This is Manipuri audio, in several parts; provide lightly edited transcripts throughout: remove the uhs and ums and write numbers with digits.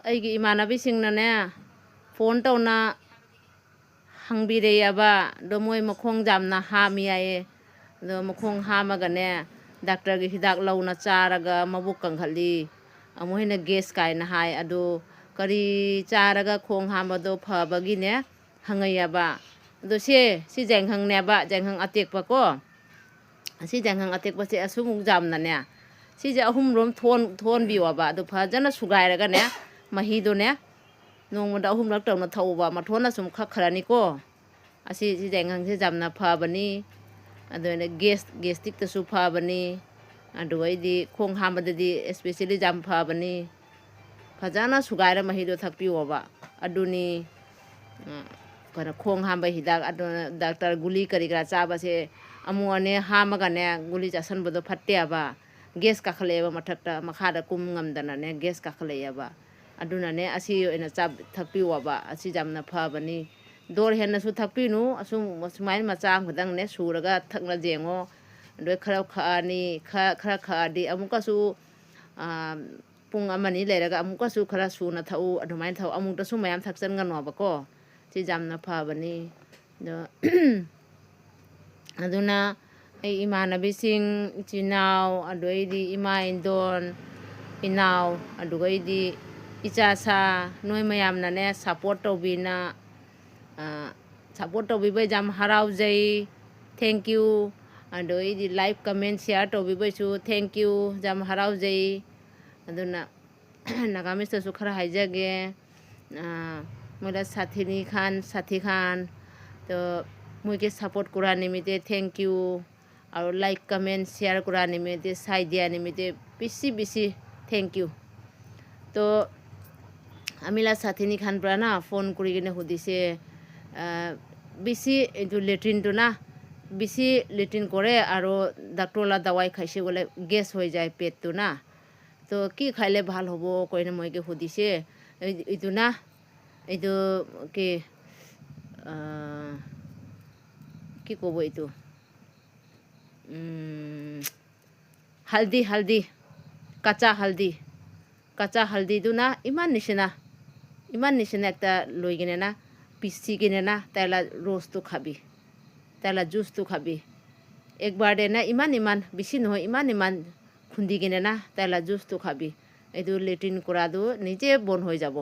ꯑꯩꯒꯤ ꯏꯃꯥꯟꯅꯕꯤꯁꯤꯡꯅꯅꯦ ꯐꯣꯟ ꯇꯧꯅ ꯍꯪꯕꯤꯔꯦꯌꯦꯕ ꯑꯗꯣ ꯃꯣꯏ ꯃꯈꯣꯡ ꯌꯥꯝꯅ ꯍꯥꯝꯃꯤ ꯍꯥꯏꯌꯦ ꯑꯗꯣ ꯃꯈꯣꯡ ꯍꯥꯝꯃꯒꯅꯦ ꯗꯥꯛꯇꯔꯒꯤ ꯍꯤꯗꯥꯛ ꯂꯧꯅ ꯆꯥꯔꯒ ꯃꯕꯨꯛ ꯀꯪꯈꯠꯂꯤ ꯑꯃꯨꯛ ꯍꯦꯟꯅ ꯒꯦꯁ ꯀꯥꯏꯅ ꯍꯥꯏ ꯑꯗꯣ ꯀꯔꯤ ꯆꯥꯔꯒ ꯈꯣꯡ ꯍꯥꯝꯕꯗꯣ ꯐꯕꯒꯤꯅꯦ ꯍꯪꯉꯩꯌꯦꯕ ꯑꯗꯣ ꯁꯤ ꯖꯦꯡꯍꯪꯅꯦꯕ ꯖꯦꯡꯍꯪ ꯑꯇꯦꯛꯄꯀꯣ ꯑꯁꯤ ꯖꯦꯡꯍꯪ ꯑꯇꯦꯛꯄꯁꯦ ꯑꯁꯨꯃꯨꯛ ꯌꯥꯝꯅꯅꯦ ꯁꯤꯁꯦ ꯑꯍꯨꯝꯔꯣꯝ ꯊꯣꯟꯕꯤꯌꯣꯕ ꯑꯗꯨ ꯐꯖꯅ ꯁꯨꯒꯥꯏꯔꯒꯅꯦ ꯃꯍꯤꯗꯨꯅꯦ ꯅꯣꯡꯃꯗ 3ꯂꯛ ꯇꯧꯅ ꯊꯛꯎꯕ ꯃꯊꯣꯟꯅ ꯁꯨꯝ ꯈꯛꯈ꯭ꯔꯅꯤꯀꯣ ꯑꯁꯤ ꯖꯦꯡꯍꯪꯁꯦ ꯌꯥꯝꯅ ꯐꯕꯅꯤ ꯑꯗꯨꯅ ꯒꯦꯁꯇꯤꯛꯇꯁꯨ ꯐꯕꯅꯤ ꯑꯗꯨꯒꯩꯗꯤ ꯈꯣꯡ ꯍꯥꯝꯕꯗꯗꯤ ꯑꯦꯁꯄꯦꯁꯦꯜꯂꯤ ꯌꯥꯝ ꯐꯕꯅꯤ ꯐꯖꯅ ꯁꯨꯒꯥꯏꯔ ꯃꯍꯤꯗꯣ ꯊꯛꯄꯤꯌꯣꯕ ꯑꯗꯨꯅꯤ ꯀꯩꯅꯣ ꯈꯣꯡ ꯍꯥꯝꯕ ꯍꯤꯗꯥꯛ ꯑꯗꯨꯅ ꯗꯥꯛꯇꯔ ꯒꯨꯂꯤ ꯀꯔꯤ ꯀꯔꯥ ꯆꯥꯕꯁꯦ ꯑꯃꯨꯛ ꯑꯅꯤ ꯍꯥꯝꯃꯒꯅꯦ ꯒꯨꯂꯤ ꯆꯥꯁꯟꯕꯗꯣ ꯐꯠꯇꯦꯕ ꯒꯦꯁ ꯀꯥꯈꯠꯂꯛꯑꯦꯕ ꯃꯊꯛꯇ ꯃꯈꯥꯗ ꯀꯨꯝ ꯉꯝꯗꯅꯅꯦ ꯒꯦꯁ ꯀꯥꯈꯠꯂꯛꯑꯦꯕ ꯑꯗꯨꯅꯅꯦ ꯑꯁꯤ ꯑꯣꯏꯅ ꯊꯛꯄꯤꯌꯣꯕ ꯑꯁꯤ ꯌꯥꯝꯅ ꯐꯕꯅꯤ ꯗꯣꯔ ꯍꯦꯟꯅꯁꯨ ꯊꯛꯄꯤꯅꯨ ꯁꯨꯃꯥꯏꯅ ꯃꯆꯥ ꯑꯃꯈꯛꯇꯪꯅꯦ ꯁꯨꯔꯒ ꯊꯛꯅ ꯌꯦꯡꯉꯣ ꯑꯗꯩ ꯈꯔ ꯈꯛꯑꯅꯤ ꯈꯔ ꯈꯛꯑꯗꯤ ꯑꯃꯨꯛꯀꯁꯨ ꯄꯨꯡ ꯑꯃꯅꯤ ꯂꯩꯔꯒ ꯑꯃꯨꯛꯀꯁꯨ ꯈꯔ ꯁꯨꯅ ꯊꯛꯎ ꯑꯗꯨꯃꯥꯏꯅ ꯊꯛꯎ ꯑꯃꯨꯛꯇꯁꯨ ꯃꯌꯥꯝ ꯊꯛꯆꯟꯒꯅꯣꯕꯀꯣ ꯁꯤ ꯌꯥꯝꯅ ꯐꯕꯅꯤ ꯑꯗꯣ ꯑꯗꯨꯅ ꯑꯩ ꯏꯃꯥꯟꯅꯕꯤꯁꯤꯡ ꯏꯆꯤꯜ ꯏꯅꯥꯎ ꯑꯗꯩꯗꯤ ꯏꯃꯥ ꯏꯟꯗꯣꯟ ꯏꯅꯥꯎ ꯑꯗꯨꯒꯩꯗꯤ ꯏꯆꯥꯁꯥ ꯅꯣꯏ ꯃꯌꯥꯝꯅꯅꯦ ꯁꯞꯄꯣꯔꯠ ꯇꯧꯕꯤꯅ ꯁꯞꯄꯣꯔꯠ ꯇꯧꯕꯤꯕ ꯌꯥꯝ ꯍꯔꯥꯎꯖꯩ ꯊꯦꯡꯛ ꯌꯨ ꯑꯗꯩꯗꯤ ꯂꯥꯏꯛ ꯀꯃꯦꯟ ꯁꯤꯌꯥꯔ ꯇꯧꯕꯤꯕꯩꯁꯨ ꯊꯦꯡꯛ ꯌꯨ ꯌꯥꯝ ꯍꯔꯥꯎꯖꯩ ꯑꯗꯨꯅ ꯅꯥꯒꯥꯃꯤꯁꯇꯁꯨ खरा हाइजगे मोला साथी खान तो मुझे सपोर्ट करा निमित्ते थैंक यू और लाइक कमेंट शेयर करा निमित्ते साई दिया निमित्ते बिसी थैंक यू तो अमिला साथी खान प्राना फोन करिगने हुदिसे बिसी जो लेट्रिन तो ना बिसी लेट्रिन करे और डॉक्टर ला दवाई खाइसे बोले गैस हो जाए पेट तो ना तो कि खाइले ভাল হব কইনে মইকে হুদিছে এইটো না এইটো কি কব এইটো হালদি কাঁচা হালদি দু না ইমান নিচিনা একটা লৈ কিনে না পিচি কিনে না তাইলা রোজটো খাবি তাইলা জুসটো খাবি একবাৰ দে না ইমান বেছি নহয় ইমান খুন্দি কিনে না তাইলা জুসটো খাবি এইটো লেট্ৰিন কৰাটো নিজে বন্ধ হৈ যাব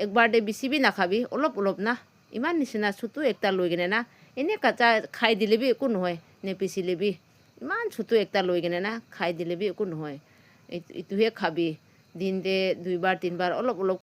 একবাৰ দে বেছি নাখাবি অলপ না ইমান নিচিনা চুটু একটা লৈ কিনে না এনে কাঁচা খাই দিলেবি একো নহয় নেপিচিলেবি ইমান চুটু একটা লৈ কিনে না খাই দিলেবি একো নহয় এইটোহে খাবি দিনতে 2 বাৰ 3 বাৰ অলপ